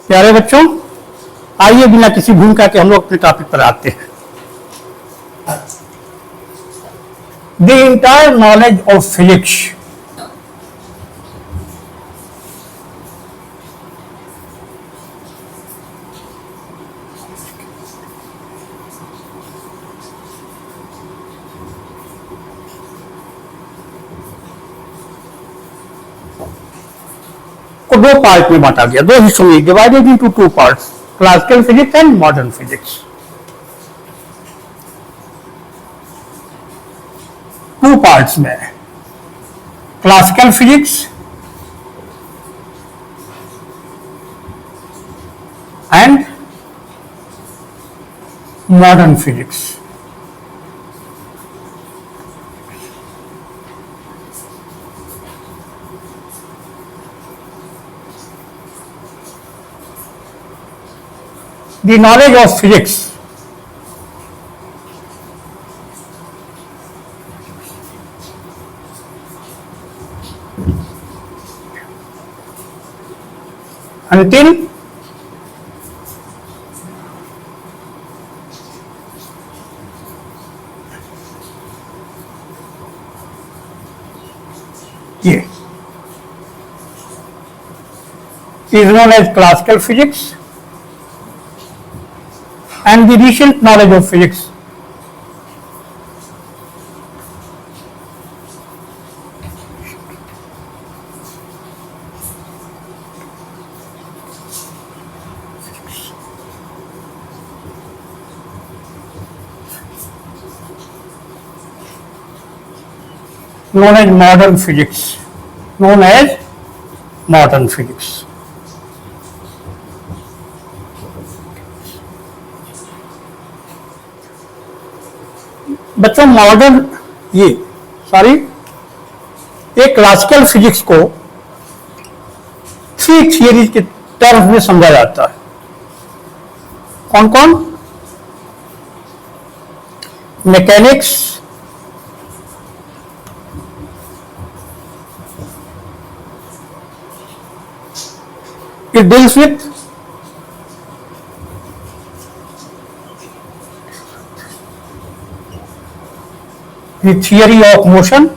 प्यारे बच्चों, आइए बिना किसी भूमिका के हम लोग अपने टॉपिक पर आते हैं। The entire knowledge of physics. को दो पार्ट में बांटा गया, दो हिस्सों में, divided into two parts, classical physics and modern physics. Two parts में classical physics and modern physics. The knowledge of physics until ये is known as classical physics and the recent knowledge of physics known as modern physics, known as modern physics. बच्चों, modern एक classical physics को three theories के terms में समझा जाता है। कौन कौन? Mechanics, it deals with the theory of motion,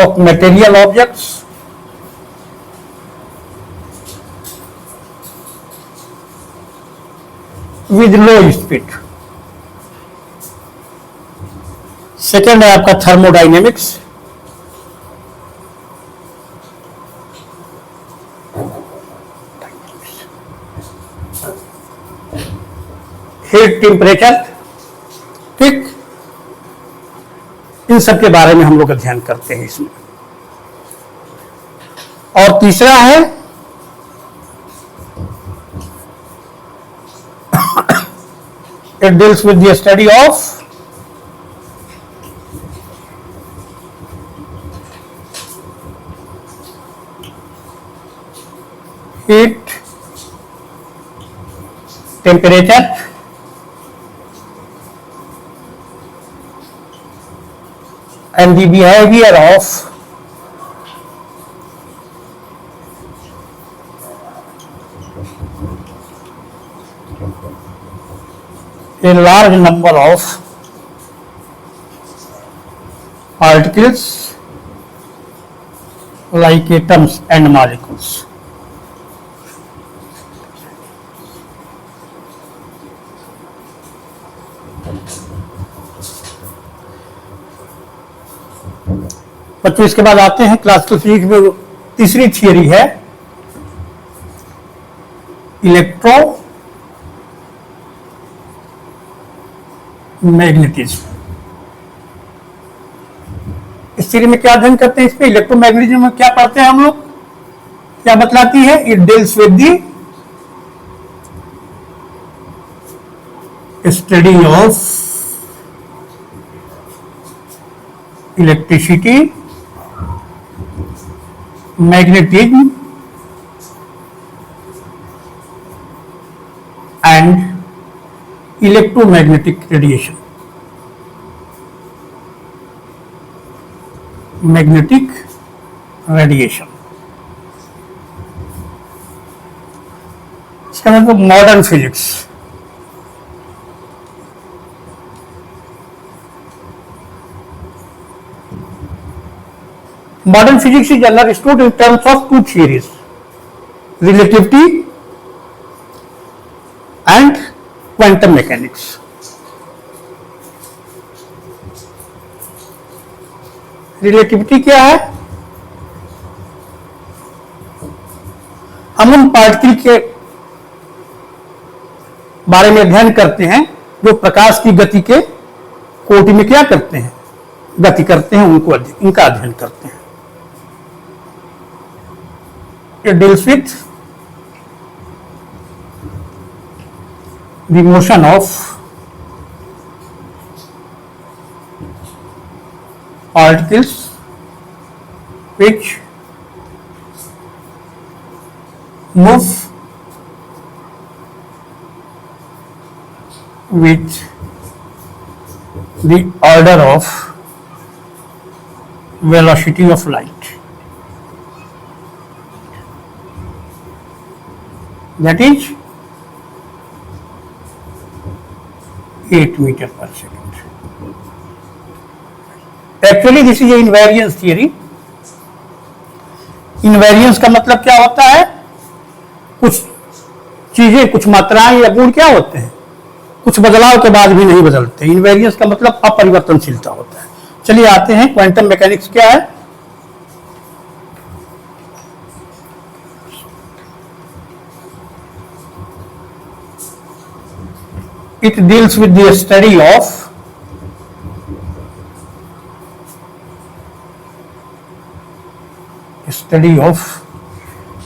of material objects, with low speed. Second है आपका थर्मोडाइनेमिक्स, हीट टेम्परेचर। ठीक, इन सब के बारे में हम लोग अध्ययन करते हैं इसमें। और तीसरा है it deals with the study of heat, temperature, and the behavior of a large number of particles like atoms and molecules. बच्चों, इसके बाद आते हैं क्लासिकल फिजिक्स में तीसरी थियरी है इलेक्ट्रो मैग्नेटिज्म। इस थियरी में क्या अध्ययन करते हैं? इस पे इलेक्ट्रोमैग्नेटिज्म में क्या पढ़ते हैं हम लोग? क्या बतलाती है? It deals with the study of electricity, magnetism and electromagnetic radiation। Magnetic radiation. इसका मतलब modern physics. Modern physics is understood in terms of two theories, relativity and quantum mechanics. Relativity क्या है? हम उन पार्टिकल के बारे में अध्ययन करते हैं जो प्रकाश की गति के कोटि में क्या करते हैं, गति करते हैं, उनका अध्ययन करते हैं। It deals with the motion of particles which move with the order of velocity of light. That is 8 meter per second. Actually this is a invariance theory. Invariance का मतलब क्या होता है? कुछ चीजें, कुछ मात्राएं या गुण क्या होते हैं, कुछ बदलाव के बाद भी नहीं बदलते। इनवेरियंस का मतलब अपरिवर्तनशीलता होता है। चलिए आते हैं क्वांटम मैकेनिक्स क्या है। It deals with the study of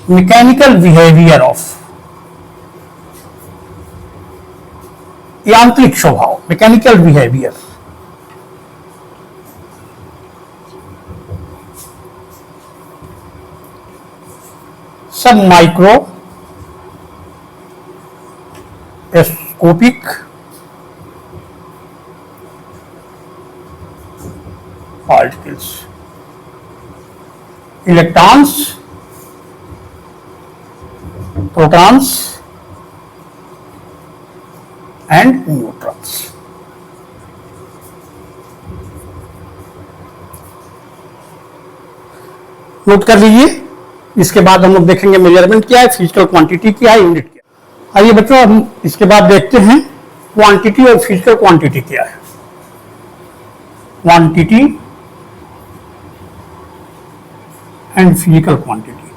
mechanical behavior of यांत्रिक स्वभाव, मैकेनिकल बिहेवियर। सब microscopic particles, electrons, protons and neutrons। Note कर लीजिए। इसके बाद हम लोग देखेंगे मेजरमेंट क्या है, फिजिकल क्वांटिटी क्या है, यूनिट क्या है। आइए बच्चों हम इसके बाद देखते हैं क्वांटिटी और फिजिकल क्वांटिटी क्या है। Quantity and physical quantity।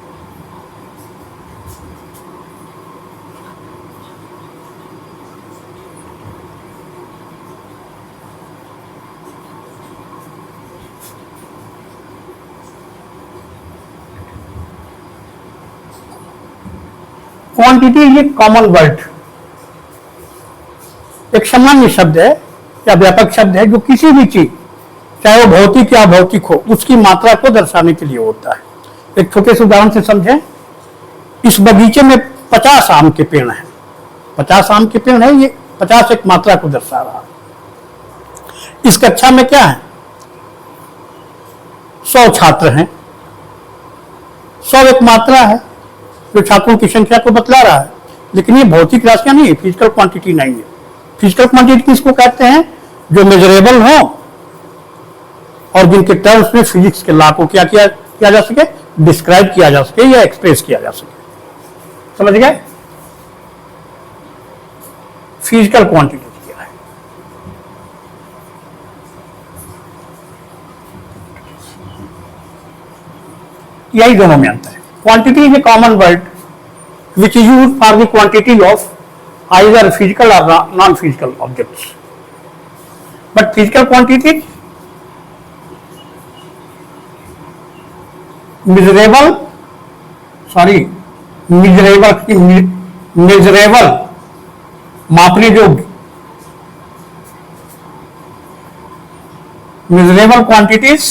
Quantity ये कॉमन वर्ड, एक सामान्य शब्द है या व्यापक शब्द है जो किसी भी चीज, चाहे वो भौतिक या अभौतिक हो, उसकी मात्रा को दर्शाने के लिए होता है। एक छोटे से उदाहरण से समझें। इस बगीचे में 50 आम के पेड़ हैं। 50 आम के पेड़ है, ये 50 एक मात्रा को दर्शा रहा है। इस कक्षा में क्या है, 100 छात्र हैं। 100 एक मात्रा है जो छात्रों की संख्या को बतला रहा है, लेकिन ये भौतिक राशियां नहीं है, फिजिकल क्वांटिटी नहीं है। फिजिकल क्वांटिटी किसको कहते हैं? जो मेजरेबल हो और जिनके टर्म्स में फिजिक्स के लॉ को क्या किया जा सके, डिस्क्राइब किया जा सके या एक्सप्रेस किया जा सके। समझ गए? फिजिकल क्वांटिटी क्या है? यही दोनों में अंतर है। Quantity is a common word which is used for the quantity of either physical और non physical objects, but physical quantity measurable मापने योग्य, measurable quantities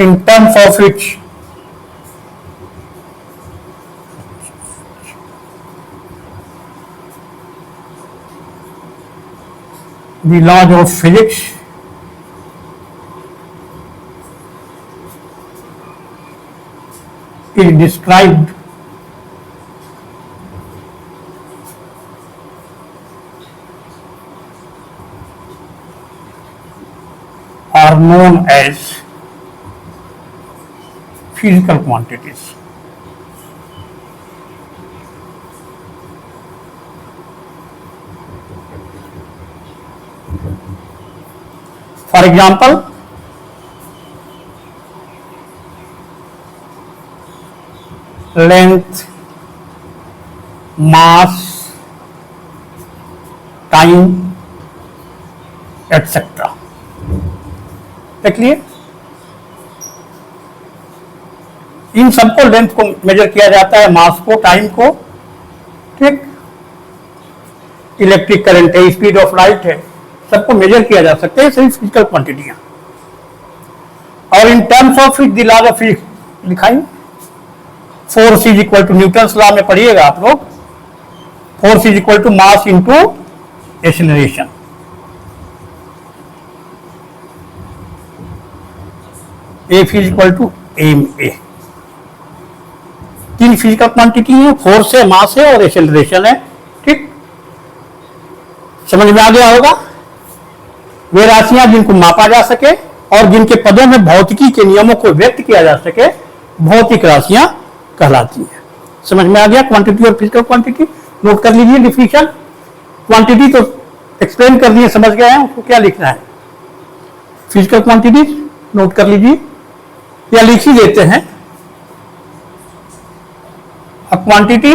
in terms of which the laws of physics is described are known as physical quantities. For example, length, mass, time, etc. देख लिए, इन सबको length को major किया जाता है, मास को, टाइम को, ठीक, इलेक्ट्रिक करंट है, स्पीड ऑफ लाइट है, सबको मेजर किया जा सकता है, सही फिजिकल क्वांटिटियां। और in terms of the law of physics लिखाएंगे, force is equal to Newton's law में पढ़िएगा आप लोग, force is equal to mass into acceleration. F is equal to M A. तीन फिजिकल क्वांटिटी है, फोर्स है, मास है और एक्सेलरेशन है, ठीक, समझ में आ गया होगा। वे राशियां जिनको मापा जा सके और जिनके पदों में भौतिकी के नियमों को व्यक्त किया जा सके, भौतिक राशियां कहलाती हैं। समझ में आ गया क्वांटिटी और फिजिकल क्वांटिटी। नोट कर लीजिए डिफिनेशन। क्वांटिटी तो एक्सप्लेन कर दिए, समझ गए हैं, उसको क्या लिखना है। फिजिकल क्वांटिटी नोट कर लीजिए या लिख ही देते हैं। A quantity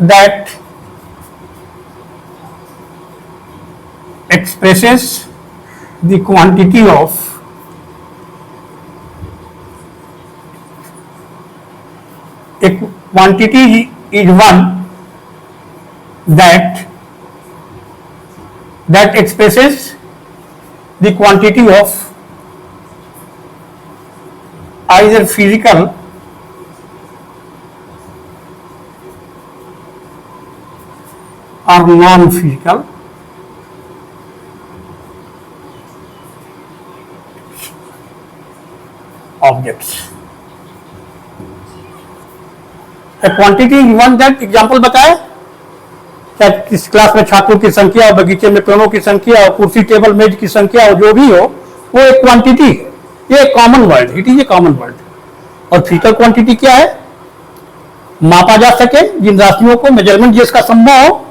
that expresses the quantity of a quantity is one that expresses the quantity of either physical or non-physical objects. A quantity is one that, example बताए, क्या किस क्लास में छात्रों की संख्या, बगीचे में पेड़ों की संख्या, कुर्सी टेबल मेज की संख्या, जो भी हो, वो एक क्वांटिटी है। ये common word, it is a common word. और फिजिकल क्वांटिटी क्या है? मापा जा सके, जिन राशियों को मेजरमेंट जिसका संभव हो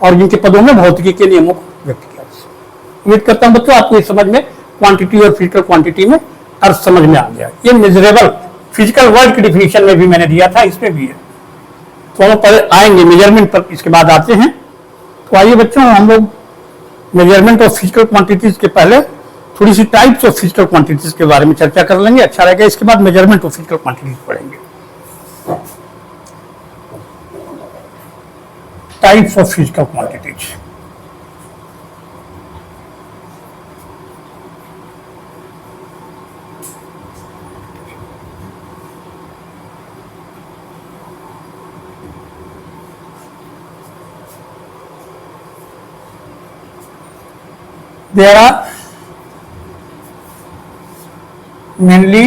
और जिनके पदों में भौतिकी के नियमों को व्यक्त किया जा सके। उम्मीद करता हूं बच्चों आपको इस समझ में क्वांटिटी और फिजिकल क्वांटिटी में अर्थ समझ में आ गया। ये मेजरेबल फिजिकल वर्ड की डिफिनेशन में भी मैंने दिया था, इसमें भी है। तो हम पर आएंगे मेजरमेंट पर, इसके बाद आते हैं। तो आइए बच्चों, हम लोग मेजरमेंट ऑफ फिजिकल क्वांटिटीज के पहले थोड़ी सी टाइप्स ऑफ फिजिकल क्वांटिटीज के बारे में चर्चा कर लेंगे, अच्छा रहेगा। इसके बाद मेजरमेंट ऑफ फिजिकल क्वांटिटीज पढ़ेंगे। Types of physical quantities. There are mainly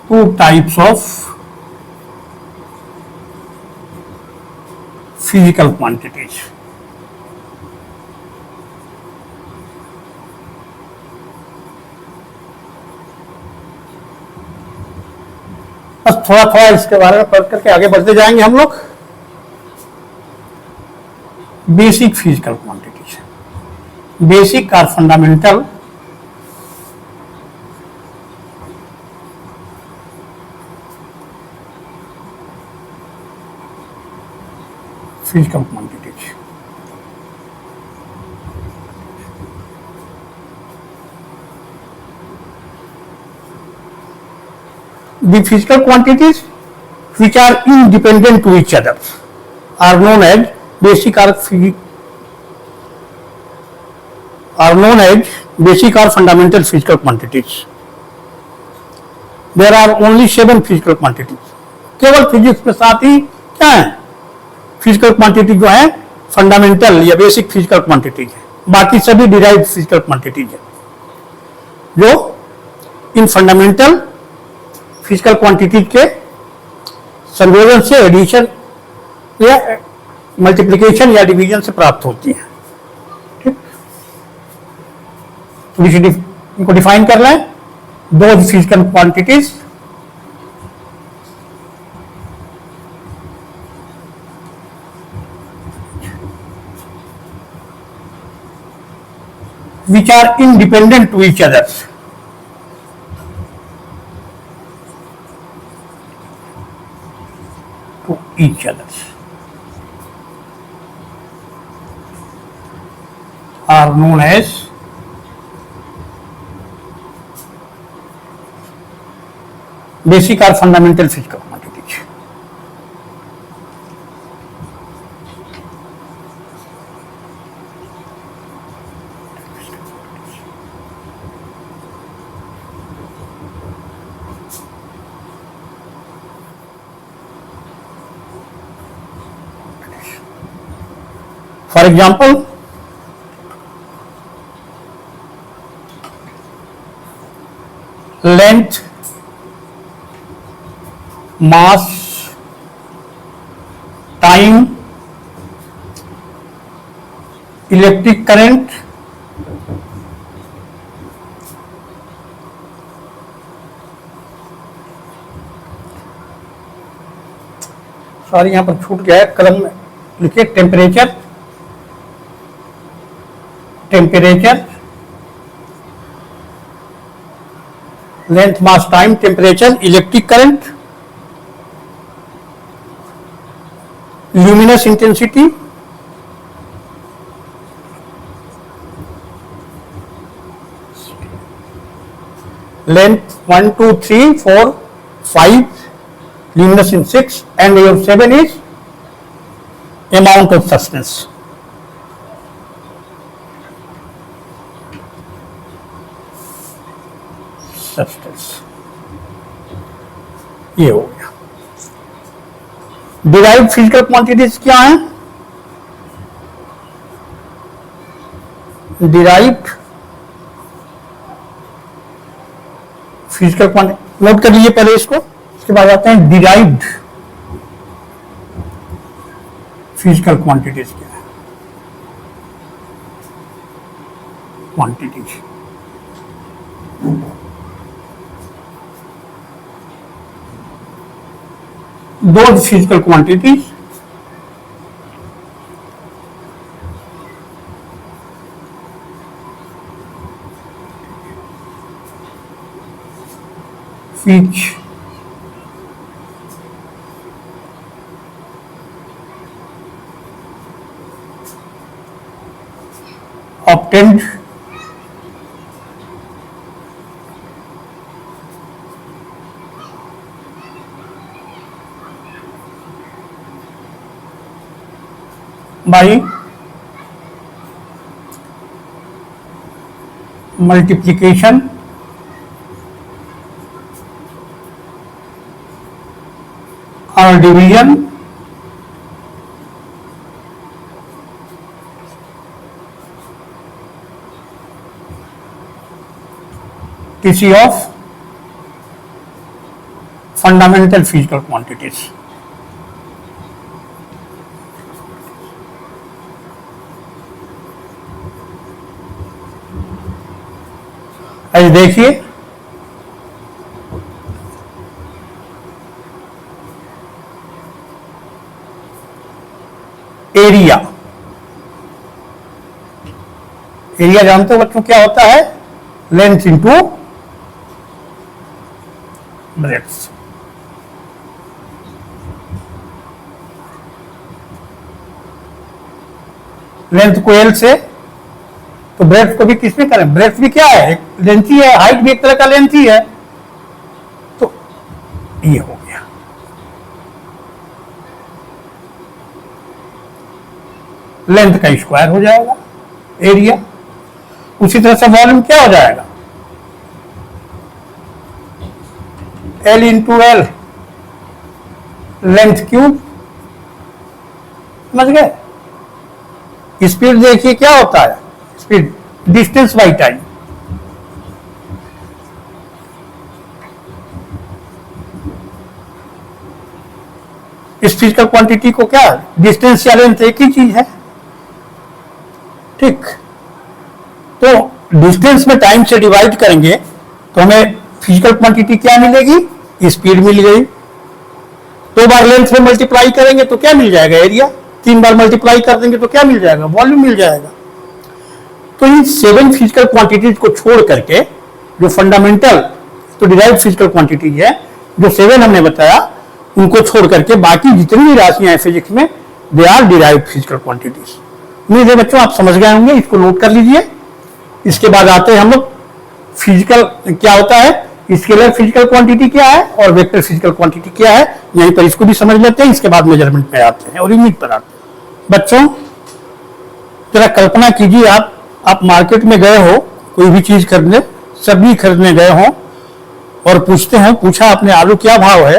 two types of physical quantities. बस थोड़ा थोड़ा इसके बारे में पढ़ करके आगे बढ़ते जाएंगे हम लोग। बेसिक फिजिकल क्वांटिटीज, बेसिक और fundamental physical quantities. The physical quantities which are independent to each other are known as basic or fundamental physical quantities. There are only 7 physical quantities. केवल फिजिक्स के साथ ही क्या है, फिजिकल क्वांटिटी जो है fundamental या basic physical quantities है, बाकी सभी डिराइव्ड फिजिकल क्वांटिटीज है, जो इन फंडामेंटल फिजिकल क्वांटिटीज के संयोजन से एडिशन या मल्टीप्लिकेशन या डिवीजन से प्राप्त होती है। ठीक, तो इनको डिफाइन कर लें, दो physical quantities which are independent to each other. To each other are known as basic or fundamental physical quantities. For example, length, mass, time, electric current, sorry यहां पर छूट गया है, कलम में लिखिए temperature, length, mass, time, temperature, electric current, luminous intensity, length 1, 2, 3, 4, 5, luminous in 6, and your 7 is amount of substance. ये हो गया। डिराइव्ड फिजिकल क्वांटिटीज क्या है? डिराइव्ड फिजिकल क्वांटिटी नोट कर लीजिए पहले इसको, उसके बाद आते हैं डिराइव्ड फिजिकल क्वांटिटीज क्या है। Quantities those physical quantities which obtained by multiplication or division TC of fundamental physical quantities. आज देखिए एरिया, एरिया जानते हो बच्चों क्या होता है? Length into breadth. लेंथ को एल से, तो ब्रेड्थ को भी किसमें करें? ब्रेड्थ भी क्या है? लेंथ ही है, हाइट भी एक तरह का लेंथ ही है, तो ये हो गया। लेंथ का स्क्वायर हो जाएगा एरिया। उसी तरह से वॉल्यूम क्या हो जाएगा? L into L, length cube, समझ गए। स्पीड देखिए क्या होता है, स्पीड डिस्टेंस बाई टाइम। इस फिजिकल क्वांटिटी को क्या, डिस्टेंस या लेंथ एक ही चीज है, ठीक। तो डिस्टेंस में टाइम से डिवाइड करेंगे तो हमें फिजिकल क्वांटिटी क्या मिलेगी, स्पीड मिल गई। 2 बार लेंथ में मल्टीप्लाई करेंगे तो क्या मिल जाएगा, एरिया। 3 बार मल्टीप्लाई कर देंगे तो क्या मिल जाएगा, वॉल्यूम मिल जाएगा। तो इन 7 फिजिकल क्वांटिटीज को छोड़ करके जो फंडामेंटल तो डिराइव्ड फिजिकल क्वांटिटीज है, जो 7 हमने बताया, उनको छोड़ करके बाकी जितनी भी राशियां हैं फिजिक्स में, they are derived physical quantities. उम्मीद है बच्चों आप समझ गए होंगे, इसको नोट कर लीजिए। इसके बाद आते हैं हम लोग फिजिकल क्या होता है, स्केलर फिजिकल क्वांटिटी क्या है और वेक्टर फिजिकल क्वांटिटी क्या है, यहीं पर इसको भी समझ लेते हैं। इसके बाद मेजरमेंट में आते हैं और यूनिट पर आते हैं। बच्चों जरा कल्पना कीजिए, आप मार्केट में गए हो कोई भी चीज खरीदने, सब्जी खरीदने गए हो और पूछा आपने आलू क्या भाव है,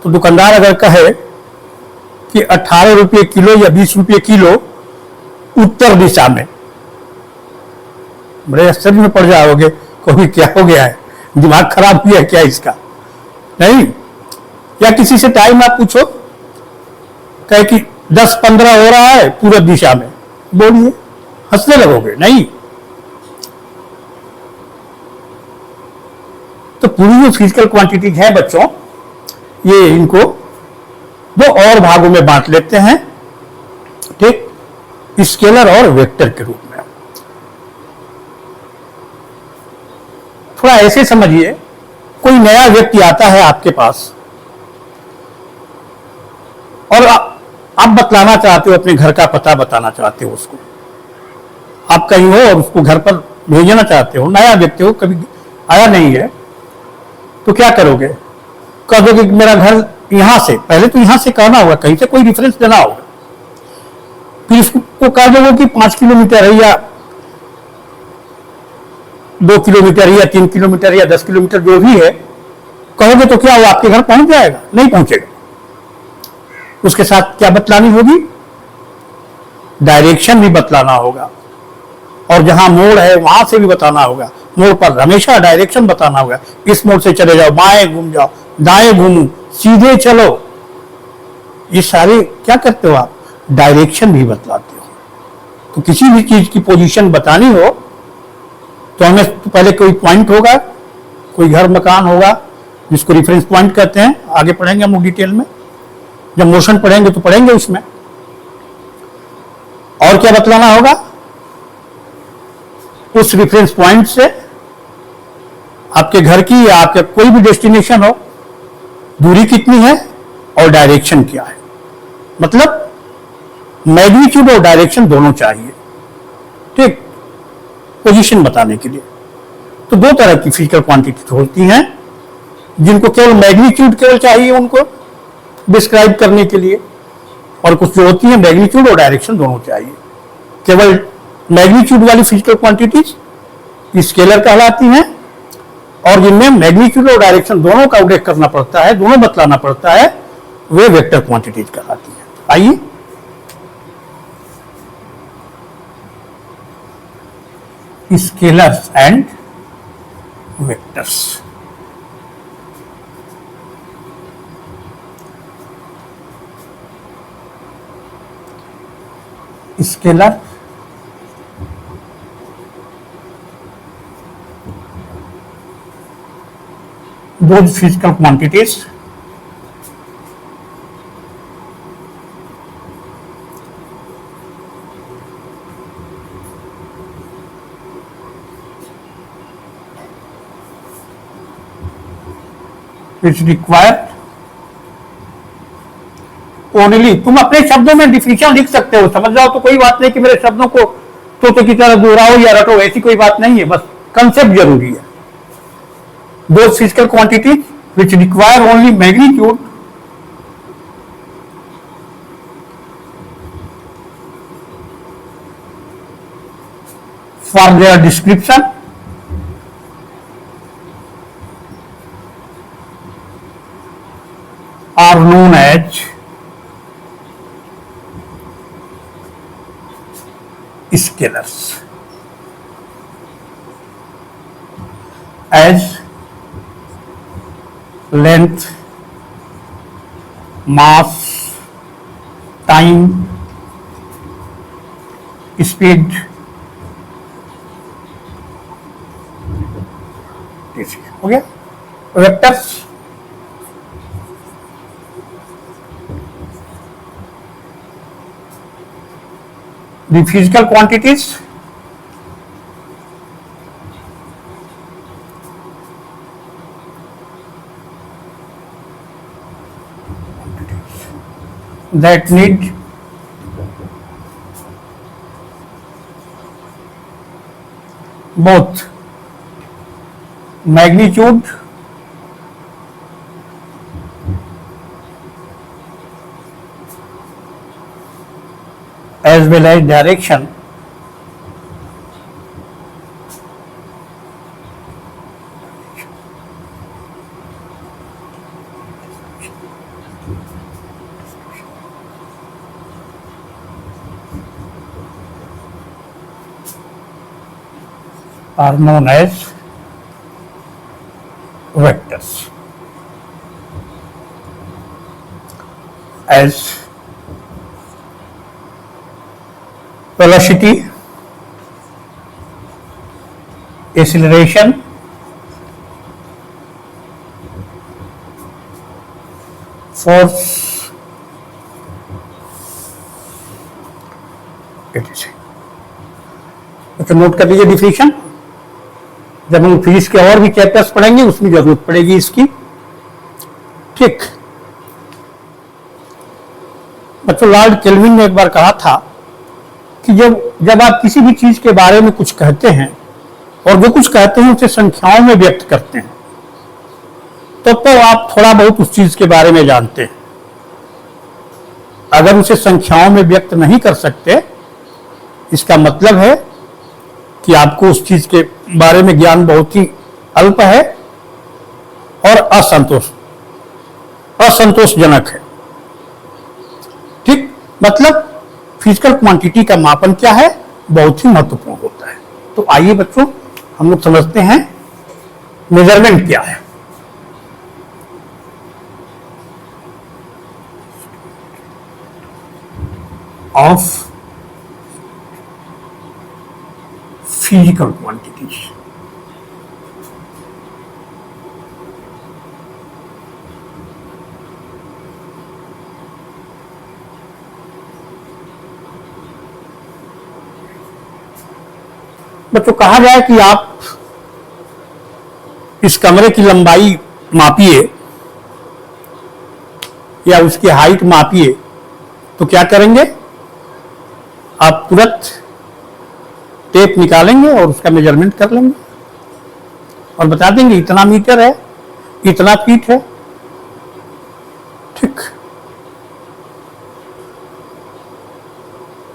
तो दुकानदार अगर कहे कि 18 रुपये किलो या 20 रुपये किलो उत्तर दिशा में, बड़े आश्चर्य में पड़ जाओगे, कभी क्या हो गया है, दिमाग खराब हुआ है क्या इसका, नहीं। या किसी से टाइम आप पूछो, कहे कि 10-15 हो रहा है पूरब दिशा में, बोलिए, हंसने लगोगे, नहीं। तो पूरी जो फिजिकल क्वांटिटीज है बच्चों, ये इनको 2 और भागों में बांट लेते हैं, ठीक, स्केलर और वेक्टर के रूप में। थोड़ा ऐसे समझिए, कोई नया व्यक्ति आता है आपके पास और आप बतलाना चाहते हो, अपने घर का पता बताना चाहते हो उसको, आप कहीं हो और उसको घर पर भेजना चाहते हो, नया व्यक्ति हो, कभी आया नहीं है, तो क्या करोगे, कह दोगे कि मेरा घर यहां से, पहले तो यहां से कहना होगा, कहीं से कोई रेफरेंस देना होगा, फिर उसको कह दोगे कि 5 किलोमीटर है या 2 किलोमीटर या 3 किलोमीटर या 10 किलोमीटर जो भी है, कहोगे तो क्या वो आपके घर पहुंच जाएगा, नहीं पहुंचेगा। उसके साथ क्या बतलानी होगी, डायरेक्शन भी बतलाना होगा, और जहां मोड़ है वहां से भी बताना होगा, मोड़ पर हमेशा डायरेक्शन बताना होगा, इस मोड़ से चले जाओ, बाएं घूम जाओ, दाएं घूमो, सीधे चलो, ये सारे क्या करते हो आप, डायरेक्शन भी बतलाते हो। तो किसी भी चीज की पोजीशन बतानी हो तो हमें तो पहले कोई पॉइंट होगा, कोई घर मकान होगा, जिसको रेफरेंस पॉइंट कहते हैं, आगे पढ़ेंगे हम डिटेल में, जब मोशन पढ़ेंगे तो पढ़ेंगे उसमें। और क्या बतलाना होगा, उस रेफरेंस पॉइंट से आपके घर की या आपके कोई भी डेस्टिनेशन हो, दूरी कितनी है और डायरेक्शन क्या है, मतलब मैग्नीट्यूड और डायरेक्शन दोनों चाहिए, ठीक, पोजीशन बताने के लिए। तो 2 तरह की फिजिकल क्वांटिटी होती हैं, जिनको केवल मैग्नीट्यूड केवल चाहिए उनको डिस्क्राइब करने के लिए, और कुछ जो होती है मैग्नीट्यूड और डायरेक्शन दोनों चाहिए। केवल मैग्नीट्यूड वाली फिजिकल क्वांटिटीज स्केलर कहलाती हैं, और जिनमें मैग्नीट्यूड और डायरेक्शन दोनों का उल्लेख करना पड़ता है, दोनों बतलाना पड़ता है, वे वेक्टर क्वांटिटीज कहलाती हैं। आइए scalars and vectors. Scalar those physical quantities which require only, तुम अपने शब्दों में डिफिनेशन लिख सकते हो, समझ जाओ तो कोई बात नहीं कि मेरे शब्दों को तोते की तरह दोहराओ या रटो, ऐसी कोई बात नहीं है, बस कंसेप्ट जरूरी है। Those physical quantities which require only magnitude for their description are known as scalars. As length, mass, time, speed, हो गया. Vectors the physical quantities that need both magnitude as well as direction are known as vectors. As velocity, acceleration, force, etc. तो note कर लीजिए definition. जब हम physics के और भी चैप्टर्स पढ़ेंगे उसमें जरूरत पड़ेगी इसकी. ठीक. बच्चों, लॉर्ड केल्विन ने एक बार कहा था कि जब आप किसी भी चीज के बारे में कुछ कहते हैं और जो कुछ कहते हैं उसे संख्याओं में व्यक्त करते हैं तो आप थोड़ा बहुत उस चीज के बारे में जानते हैं. अगर उसे संख्याओं में व्यक्त नहीं कर सकते, इसका मतलब है कि आपको उस चीज के बारे में ज्ञान बहुत ही अल्प है और असंतोषजनक है. ठीक. मतलब फिजिकल क्वांटिटी का मापन क्या है, बहुत ही महत्वपूर्ण होता है. तो आइए बच्चों, हम लोग समझते हैं मेजरमेंट क्या है. Of physical quantities. बच्चों, कहा जाए कि आप इस कमरे की लंबाई मापिए या उसकी हाइट मापिए तो क्या करेंगे? आप तुरंत टेप निकालेंगे और उसका मेजरमेंट कर लेंगे और बता देंगे इतना मीटर है, इतना फीट है. ठीक.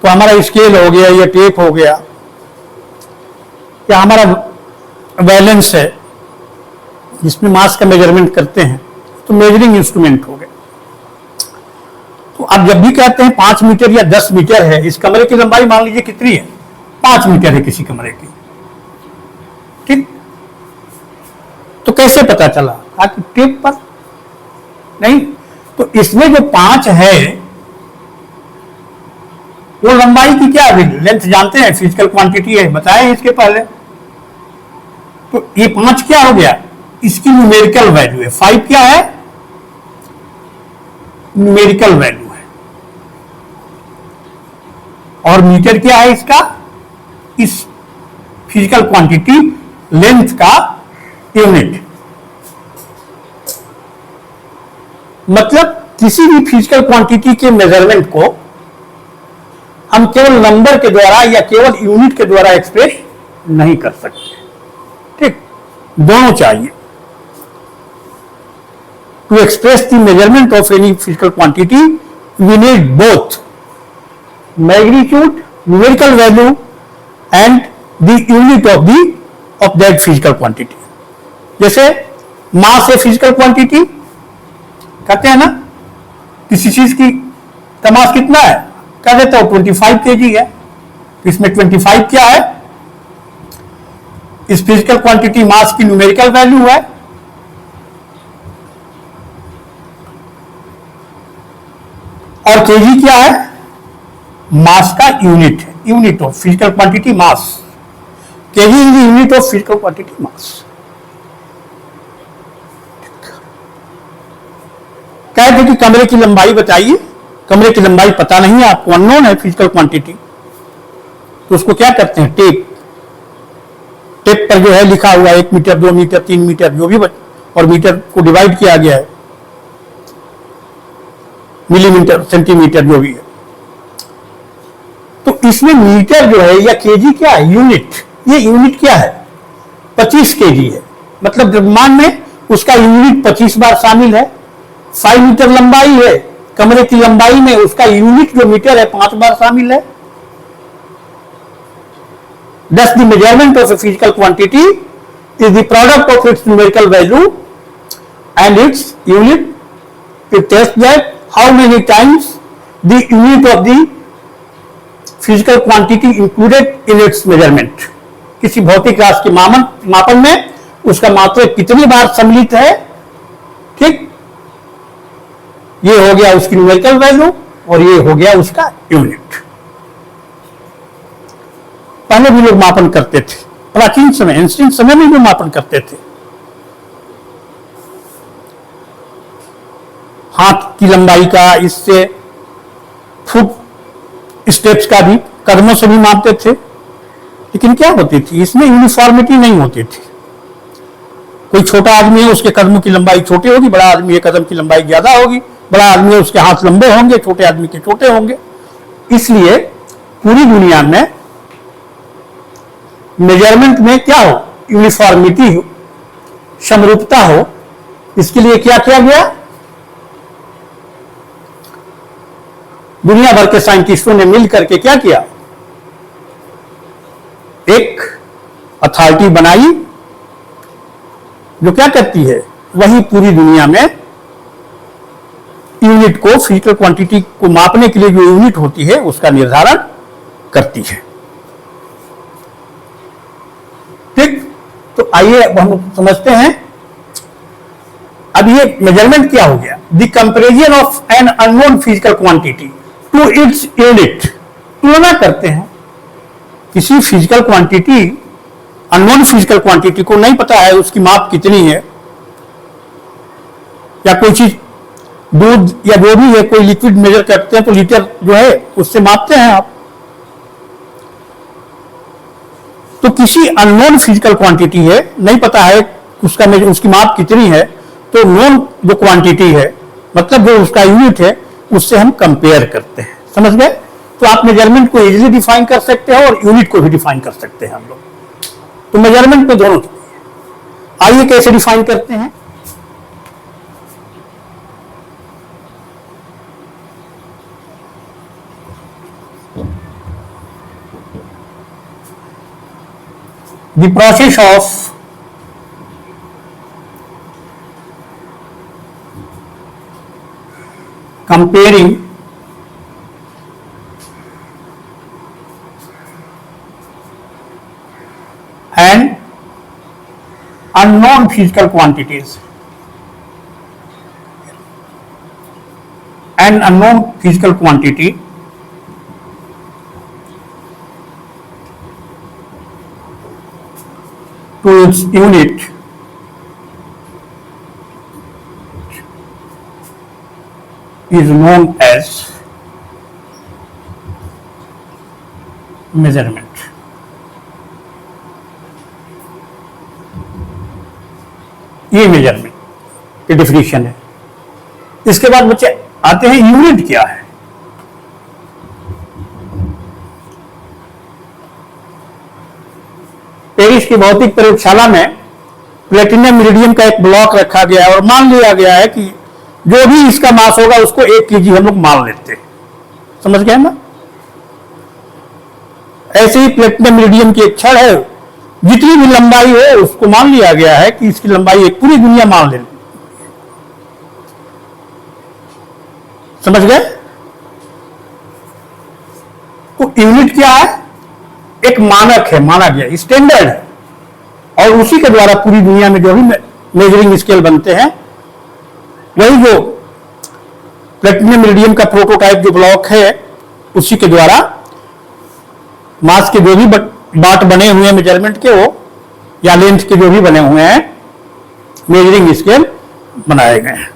तो हमारा स्केल हो गया, ये टेप हो गया, या हमारा बैलेंस है जिसमें मास का मेजरमेंट करते हैं, तो मेजरिंग इंस्ट्रूमेंट हो गए. तो आप जब भी कहते हैं 5 मीटर या 10 मीटर है, इस कमरे की लंबाई मान लीजिए कितनी है, 5 मीटर है किसी कमरे की. ठीक. तो कैसे पता चला? कि टेप पर नहीं. तो इसमें जो 5 है वो लंबाई की क्या है, लेंथ जानते हैं, फिजिकल क्वांटिटी है, बताए इसके पहले. तो ये 5 क्या हो गया, इसकी न्यूमेरिकल वैल्यू है. 5 क्या है, न्यूमेरिकल वैल्यू है. और मीटर क्या है इसका, इस फिजिकल क्वांटिटी लेंथ का यूनिट. मतलब किसी भी फिजिकल क्वांटिटी के मेजरमेंट को हम केवल नंबर के द्वारा या केवल यूनिट के द्वारा एक्सप्रेस नहीं कर सकते. ठीक. दोनों चाहिए. To express the measurement of any physical quantity we need both magnitude, numerical value and the unit of that physical quantity. जैसे मास ए फिजिकल क्वांटिटी कहते हैं ना, किसी चीज की का मास कितना है, कह देता हूं 25 केजी है। इसमें 25 क्या है, इस फिजिकल क्वांटिटी मास की न्यूमेरिकल वैल्यू है। और केजी क्या है, मास का यूनिट है, unit of physical quantity mass. KG is the unit of physical quantity mass. कहते कि कमरे की लंबाई बताइए, कमरे की लंबाई पता नहीं है आपको, अननोन है फिजिकल क्वांटिटी, तो उसको क्या करते हैं, टेप, टेप पर जो है लिखा हुआ 1 मीटर 2 मीटर 3 मीटर जो भी, और मीटर को डिवाइड किया गया है मिलीमीटर सेंटीमीटर जो भी है। तो इसमें मीटर जो है या केजी क्या है, यूनिट। ये यूनिट क्या है, 25 केजी है, मतलब द्रव्यमान में उसका यूनिट 25 बार शामिल है। 5 मीटर लंबाई है, कमरे की लंबाई में उसका यूनिट जो मीटर है 5 बार शामिल है। Thus, the measurement of a physical quantity is the product of its numerical value and its unit. It tests that how many times the unit of the physical quantity included in its measurement. किसी भौतिक राशि के मापन में उसका मात्रक कितनी बार सम्मिलित है, ठीक, ये हो गया उसकी न्यूमेरिकल वैल्यू और ये हो गया उसका यूनिट। पहले भी लोग मापन करते थे, प्राचीन समय एंशिएंट समय में भी मापन करते थे। हाथ की लंबाई का, इससे फुट स्टेप्स का भी, कदमों से भी मापते थे। लेकिन क्या होती थी, इसमें यूनिफॉर्मिटी नहीं होती थी। कोई छोटा आदमी है, उसके कदमों की लंबाई छोटी होगी, बड़ा आदमी है कदम की लंबाई ज्यादा होगी, बड़ा आदमी है उसके हाथ लंबे होंगे, छोटे आदमी के छोटे होंगे। इसलिए पूरी दुनिया में मेजरमेंट में क्या हो, यूनिफॉर्मिटी हो, समरूपता हो, इसके लिए क्या किया गया, दुनिया भर के साइंटिस्टों ने मिल करके क्या किया, एक अथॉरिटी बनाई जो क्या करती है, वही पूरी दुनिया में यूनिट को, फिजिकल क्वांटिटी को मापने के लिए जो यूनिट होती है उसका निर्धारण करती है। ठीक, तो आइए अब हम समझते हैं। अब ये मेजरमेंट क्या हो गया, the comparison of an unknown physical quantity to its unit. तुलना करते हैं किसी physical quantity, unknown physical quantity को नहीं पता है उसकी माप कितनी है, या कोई चीज दूध या जो भी है, कोई लिक्विड मेजर करते हैं तो लीटर जो है उससे मापते हैं आप। तो किसी अननोन फिजिकल क्वांटिटी है, नहीं पता है उसका उसकी माप कितनी है, तो नोन जो क्वांटिटी है, मतलब जो उसका यूनिट है, उससे हम कंपेयर करते हैं। समझ गए? तो आप मेजरमेंट को इजीली डिफाइन कर सकते हैं और यूनिट को भी डिफाइन कर सकते हैं हम लोग। तो मेजरमेंट में दोनों, आइए कैसे डिफाइन करते हैं। The process of comparing and unknown physical quantities and unknown physical quantity to its unit is known as measurement. ये मेजरमेंट की डेफिनेशन है। इसके बाद बच्चे आते हैं यूनिट क्या है। पेरिस की भौतिक प्रयोगशाला में प्लेटिनम इरिडियम का एक ब्लॉक रखा गया है और मान लिया गया है कि जो भी इसका मास होगा उसको 1 केजी हम लोग मान लेते हैं। समझ गए ना? ऐसे ही प्लेटिनम इरिडियम की एक छड़ है, जितनी भी लंबाई है उसको मान लिया गया है कि इसकी लंबाई एक पूरी दुनिया मान ले। समझ गए? तो यूनिट क्या है? एक मानक है, माना गया स्टैंडर्ड है, और उसी के द्वारा पूरी दुनिया में जो भी मेजरिंग स्केल बनते हैं, वही जो प्लेटिनम इरिडियम का प्रोटोटाइप जो ब्लॉक है, उसी के द्वारा मास के जो भी बाट बने हुए हैं मेजरमेंट के, वो या लेंथ के जो भी बने हुए हैं मेजरिंग स्केल बनाए गए हैं।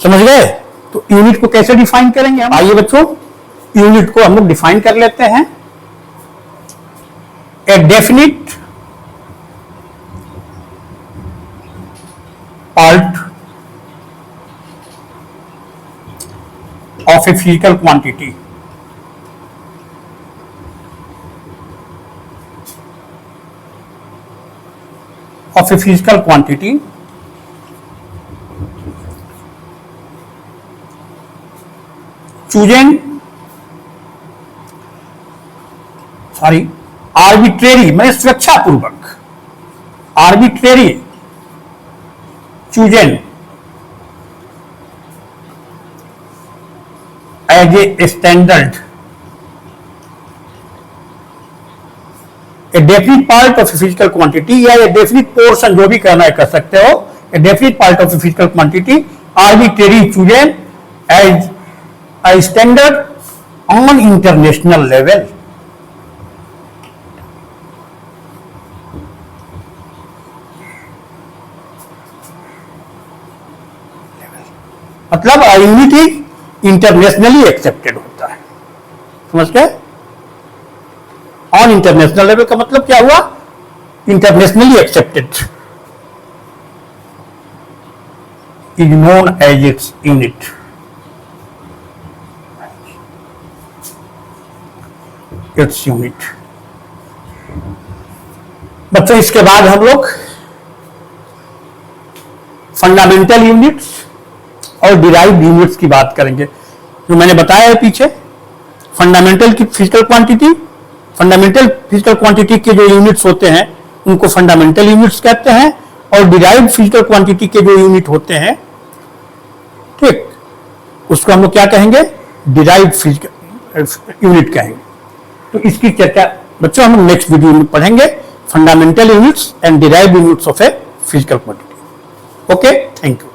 समझ गए? तो यूनिट को कैसे डिफाइन करेंगे हम? आइए बच्चों, यूनिट को हम लोग डिफाइन कर लेते हैं। A definite part of a physical quantity arbitrary, मैंने स्वेच्छापूर्वक arbitrary chosen as a standard a definite part of a physical quantity, या ए डेफिनिट पोर्शन, जो भी कहना है कर सकते हो, a definite part of a physical quantity arbitrary chosen as a standard on international level। मतलब यूनिट ही इंटरनेशनली एक्सेप्टेड होता है। समझ गए? ऑन इंटरनेशनल लेवल का मतलब क्या हुआ? Internationally accepted, is known as its unit. Its unit. बच्चों, इसके बाद हम लोग फंडामेंटल यूनिट्स और डिराइव्ड यूनिट्स की बात करेंगे। जो मैंने बताया है पीछे, फंडामेंटल की physical quantity, fundamental physical quantity के जो यूनिट्स होते हैं उनको फंडामेंटल यूनिट्स कहते हैं, और डिराइव्ड फिजिकल क्वांटिटी के जो यूनिट होते हैं, ठीक, उसको हम लोग क्या कहेंगे? डिराइव्ड फिजिकल यूनिट कहेंगे। तो इसकी चर्चा बच्चों हम नेक्स्ट वीडियो में पढ़ेंगे, fundamental units and derived units of a physical quantity. Okay, thank you.